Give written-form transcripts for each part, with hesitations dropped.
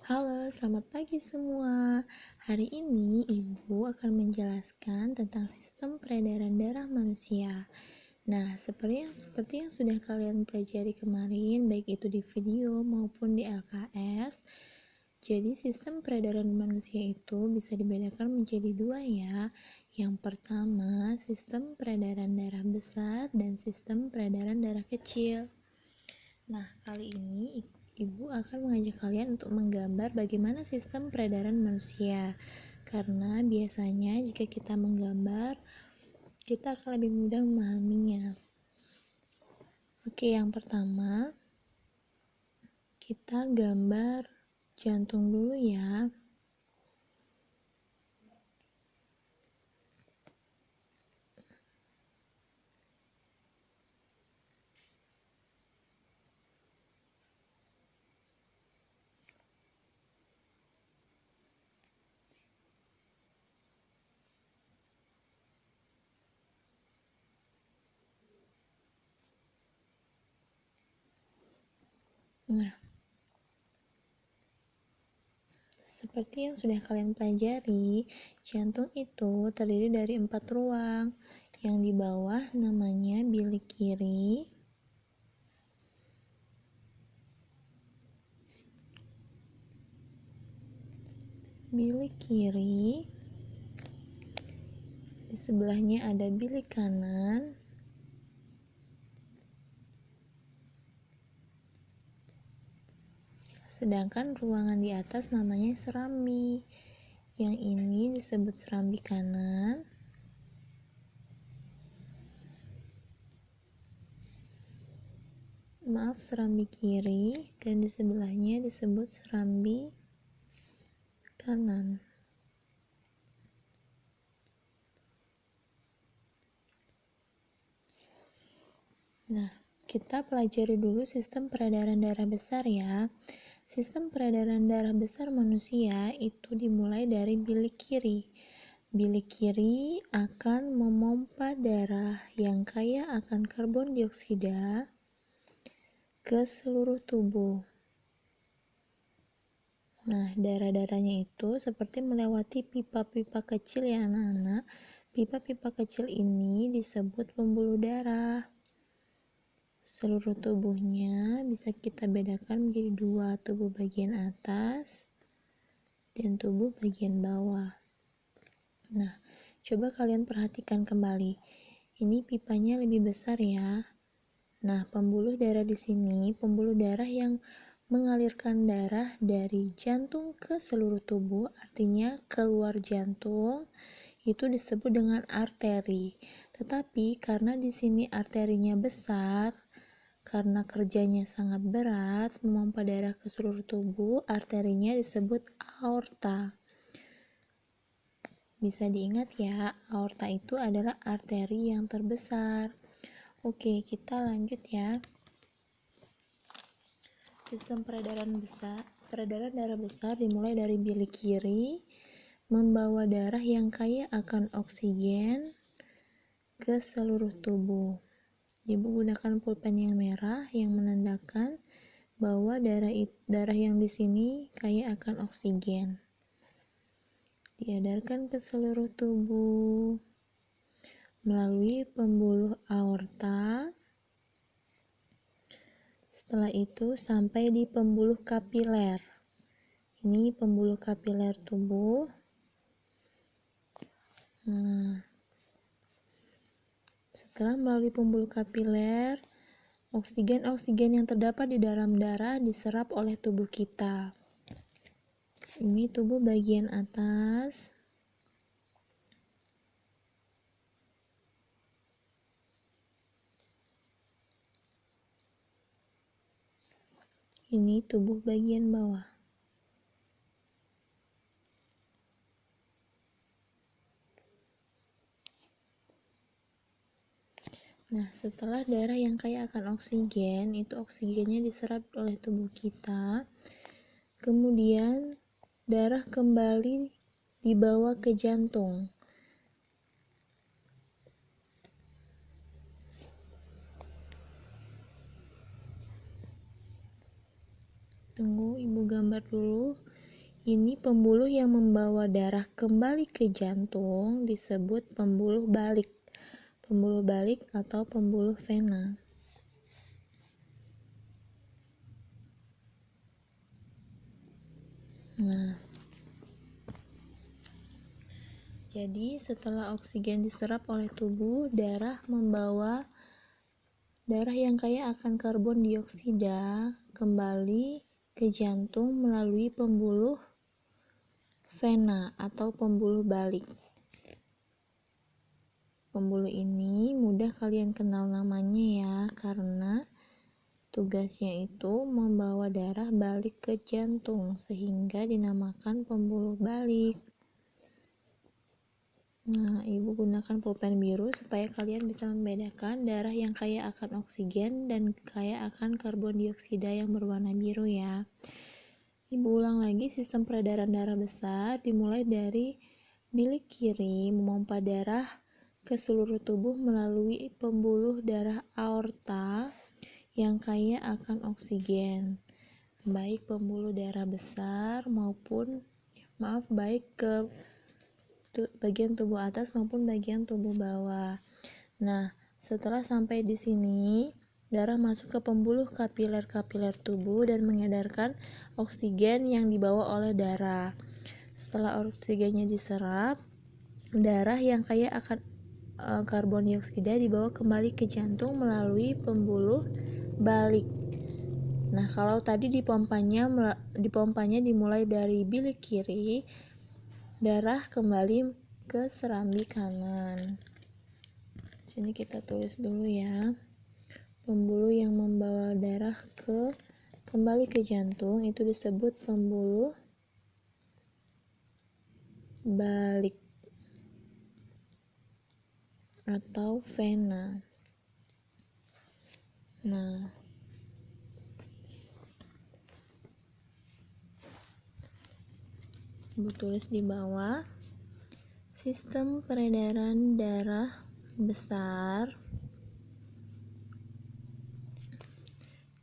Halo, selamat pagi semua. Hari ini Ibu akan menjelaskan tentang sistem peredaran darah manusia. Nah, seperti yang sudah kalian pelajari kemarin, baik itu di video maupun di LKS. Jadi, sistem peredaran manusia itu bisa dibedakan menjadi dua ya. Yang pertama, sistem peredaran darah besar dan sistem peredaran darah kecil. Nah, kali ini Ibu akan mengajak kalian untuk menggambar bagaimana sistem peredaran manusia. Karena biasanya jika kita menggambar, kita akan lebih mudah memahaminya. Oke, yang pertama, kita gambar jantung dulu ya. Nah, seperti yang sudah kalian pelajari, jantung itu terdiri dari 4 ruang. Yang di bawah namanya bilik kiri, di sebelahnya ada bilik kanan, sedangkan ruangan di atas namanya serambi. Yang ini disebut serambi kanan, serambi kiri, dan di sebelahnya disebut serambi kanan. Nah, kita pelajari dulu sistem peredaran darah besar ya. Sistem peredaran darah besar manusia itu dimulai dari bilik kiri. Bilik kiri akan memompa darah yang kaya akan karbon dioksida ke seluruh tubuh. Nah, darah-darahnya itu seperti melewati pipa-pipa kecil ya anak-anak. Pipa-pipa kecil ini disebut pembuluh darah. Seluruh tubuhnya bisa kita bedakan menjadi dua, tubuh bagian atas dan tubuh bagian bawah. Nah, coba kalian perhatikan kembali. Ini pipanya lebih besar ya. Nah, pembuluh darah di sini, pembuluh darah yang mengalirkan darah dari jantung ke seluruh tubuh, artinya keluar jantung, itu disebut dengan arteri. Tetapi karena di sini arterinya besar, karena kerjanya sangat berat memompa darah ke seluruh tubuh, arterinya disebut aorta. Bisa diingat ya, aorta itu adalah arteri yang terbesar. Oke, kita lanjut ya. Sistem peredaran darah besar dimulai dari bilik kiri, membawa darah yang kaya akan oksigen ke seluruh tubuh. Ibu gunakan pulpen yang merah yang menandakan bahwa darah yang di sini kaya akan oksigen. Diedarkan ke seluruh tubuh melalui pembuluh aorta. Setelah itu sampai di pembuluh kapiler. Ini pembuluh kapiler tubuh. Nah, setelah melalui pembuluh kapiler, oksigen yang terdapat di dalam darah diserap oleh tubuh kita. Ini tubuh bagian atas. Ini tubuh bagian bawah. Nah, setelah darah yang kaya akan oksigen, itu oksigennya diserap oleh tubuh kita. Kemudian darah kembali dibawa ke jantung. Tunggu, Ibu gambar dulu. Ini pembuluh yang membawa darah kembali ke jantung disebut pembuluh balik. Pembuluh balik atau pembuluh vena. Nah, jadi setelah oksigen diserap oleh tubuh, darah yang kaya akan karbon dioksida kembali ke jantung melalui pembuluh vena atau pembuluh balik. Pembuluh ini mudah kalian kenal namanya ya, karena tugasnya itu membawa darah balik ke jantung sehingga dinamakan pembuluh balik. Nah, ibu gunakan pulpen biru supaya kalian bisa membedakan darah yang kaya akan oksigen dan kaya akan karbon dioksida yang berwarna biru ya. Ibu ulang lagi, sistem peredaran darah besar dimulai dari bilik kiri memompa darah ke seluruh tubuh melalui pembuluh darah aorta yang kaya akan oksigen, baik pembuluh darah besar baik ke bagian tubuh atas maupun bagian tubuh bawah. Nah, setelah sampai di sini, darah masuk ke pembuluh kapiler-kapiler tubuh dan mengedarkan oksigen yang dibawa oleh darah. Setelah oksigennya diserap, darah yang kaya akan karbon dioksida dibawa kembali ke jantung melalui pembuluh balik. Nah, kalau tadi dipompanya dimulai dari bilik kiri, darah kembali ke serambi kanan. Sini kita tulis dulu ya. Pembuluh yang membawa darah kembali ke jantung itu disebut pembuluh balik atau vena. Nah, ibu tulis di bawah, sistem peredaran darah besar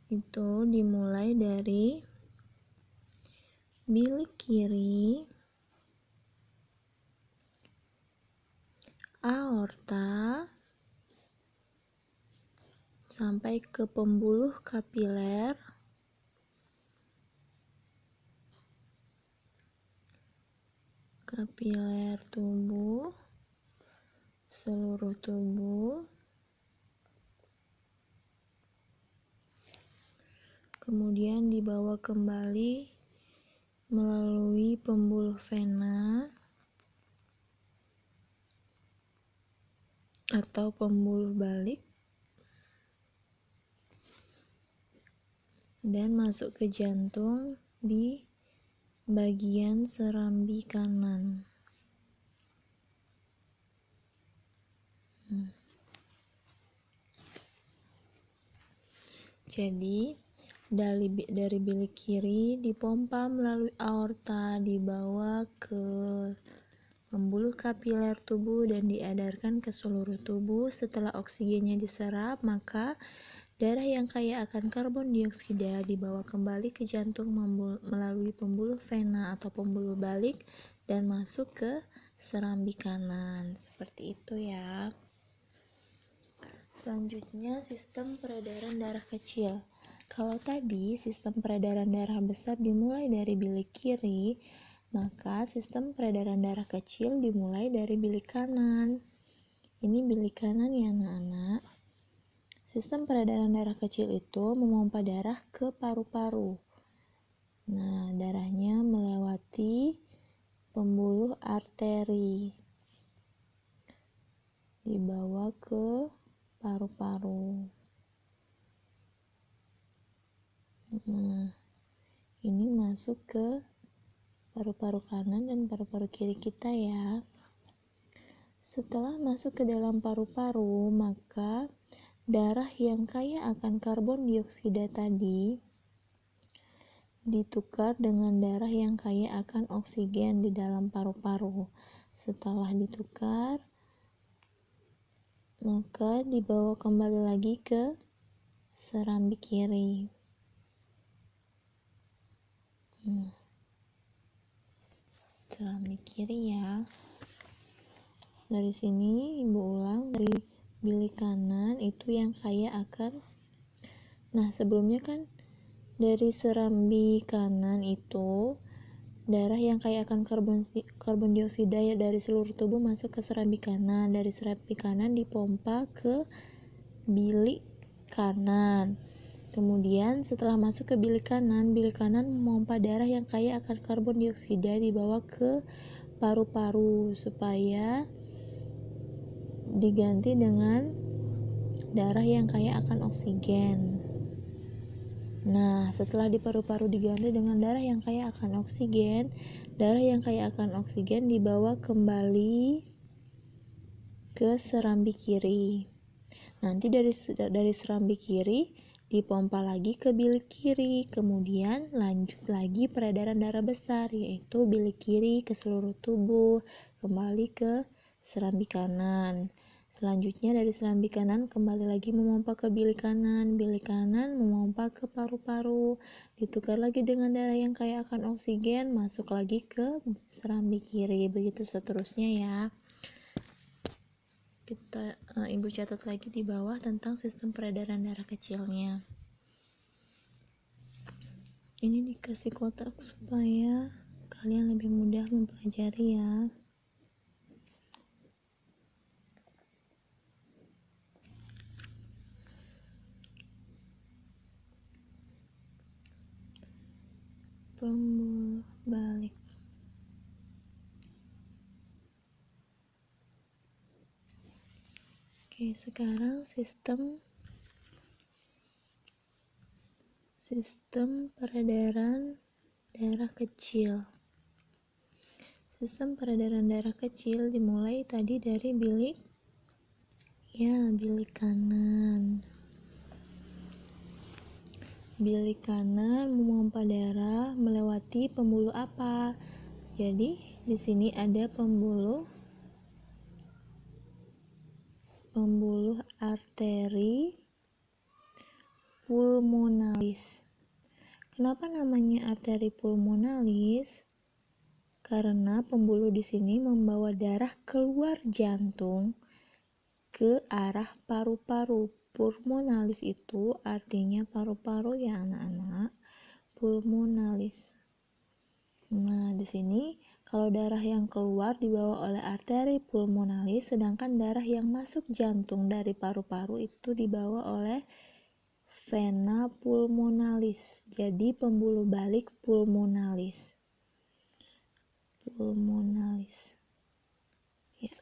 itu dimulai dari bilik kiri, aorta, sampai ke pembuluh kapiler, tubuh, seluruh tubuh, kemudian dibawa kembali melalui pembuluh vena atau pembuluh balik dan masuk ke jantung di bagian serambi kanan. Jadi dari bilik kiri dipompa melalui aorta, dibawa ke pembuluh kapiler tubuh dan diedarkan ke seluruh tubuh. Setelah oksigennya diserap, maka darah yang kaya akan karbon dioksida dibawa kembali ke jantung melalui pembuluh vena atau pembuluh balik dan masuk ke serambi kanan. Seperti itu ya. Selanjutnya, sistem peredaran darah kecil. Kalau tadi sistem peredaran darah besar dimulai dari bilik kiri, maka sistem peredaran darah kecil dimulai dari bilik kanan. Ini bilik kanan ya anak-anak. Sistem peredaran darah kecil itu memompa darah ke paru-paru. Nah, darahnya melewati pembuluh arteri, dibawa ke paru-paru. Nah, ini masuk ke paru-paru kanan dan paru-paru kiri kita ya. Setelah masuk ke dalam paru-paru, maka darah yang kaya akan karbon dioksida tadi ditukar dengan darah yang kaya akan oksigen di dalam paru-paru. Setelah ditukar, maka dibawa kembali lagi ke serambi kiri. serambi kiri ya. Dari sini ibu ulang, dari bilik kanan itu yang kaya akan, nah sebelumnya kan dari serambi kanan itu darah yang kaya akan karbon dioksida dari seluruh tubuh masuk ke serambi kanan. Dari serambi kanan dipompa ke bilik kanan. Kemudian setelah masuk ke bilik kanan memompa darah yang kaya akan karbon dioksida dibawa ke paru-paru supaya diganti dengan darah yang kaya akan oksigen. Nah, setelah di paru-paru diganti dengan darah yang kaya akan oksigen, darah yang kaya akan oksigen dibawa kembali ke serambi kiri. Nanti dari serambi kiri dipompa lagi ke bilik kiri, kemudian lanjut lagi peredaran darah besar, yaitu bilik kiri ke seluruh tubuh, kembali ke serambi kanan. Selanjutnya dari serambi kanan kembali lagi memompa ke bilik kanan memompa ke paru-paru, ditukar lagi dengan darah yang kaya akan oksigen, masuk lagi ke serambi kiri, begitu seterusnya ya. Ibu catat lagi di bawah tentang sistem peredaran darah kecilnya. Ini dikasih kotak supaya kalian lebih mudah mempelajari ya. Pembuluh balik. Oke, sekarang sistem peredaran darah kecil. Sistem peredaran darah kecil dimulai tadi dari bilik kanan. Bilik kanan memompa darah melewati pembuluh apa? Jadi di sini ada pembuluh arteri pulmonalis. Kenapa namanya arteri pulmonalis? Karena pembuluh di sini membawa darah keluar jantung ke arah paru-paru. Pulmonalis itu artinya paru-paru ya anak-anak. Pulmonalis. Nah, di sini kalau darah yang keluar dibawa oleh arteri pulmonalis, sedangkan darah yang masuk jantung dari paru-paru itu dibawa oleh vena pulmonalis. Jadi pembuluh balik pulmonalis. Ya.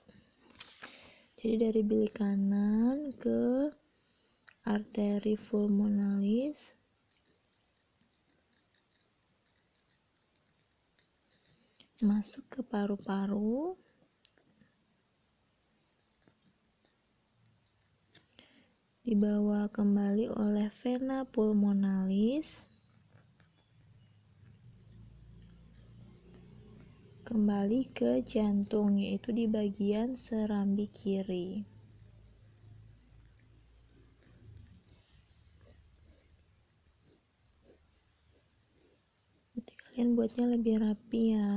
Jadi dari bilik kanan ke arteri pulmonalis, masuk ke paru-paru, dibawa kembali oleh vena pulmonalis, kembali ke jantung, yaitu di bagian serambi kiri. Nanti kalian buatnya lebih rapi ya.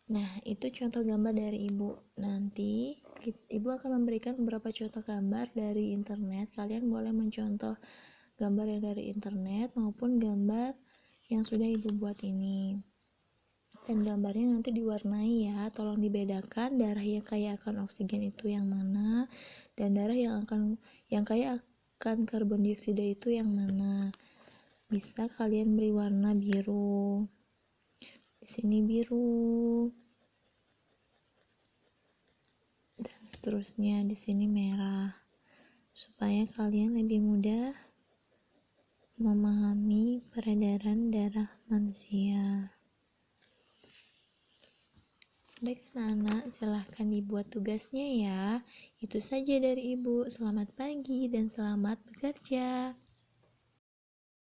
Nah, itu contoh gambar dari ibu. Nanti ibu akan memberikan beberapa contoh gambar dari internet. Kalian boleh mencontoh gambar yang dari internet maupun gambar yang sudah ibu buat ini. Dan gambarnya nanti diwarnai ya. Tolong dibedakan darah yang kaya akan oksigen itu yang mana, dan darah yang kaya akan karbon dioksida itu yang mana. Bisa kalian beri warna biru. Di sini biru. Dan seterusnya di sini merah. Supaya kalian lebih mudah memahami peredaran darah manusia. Baik anak-anak, silahkan dibuat tugasnya ya. Itu saja dari ibu. Selamat pagi dan selamat bekerja.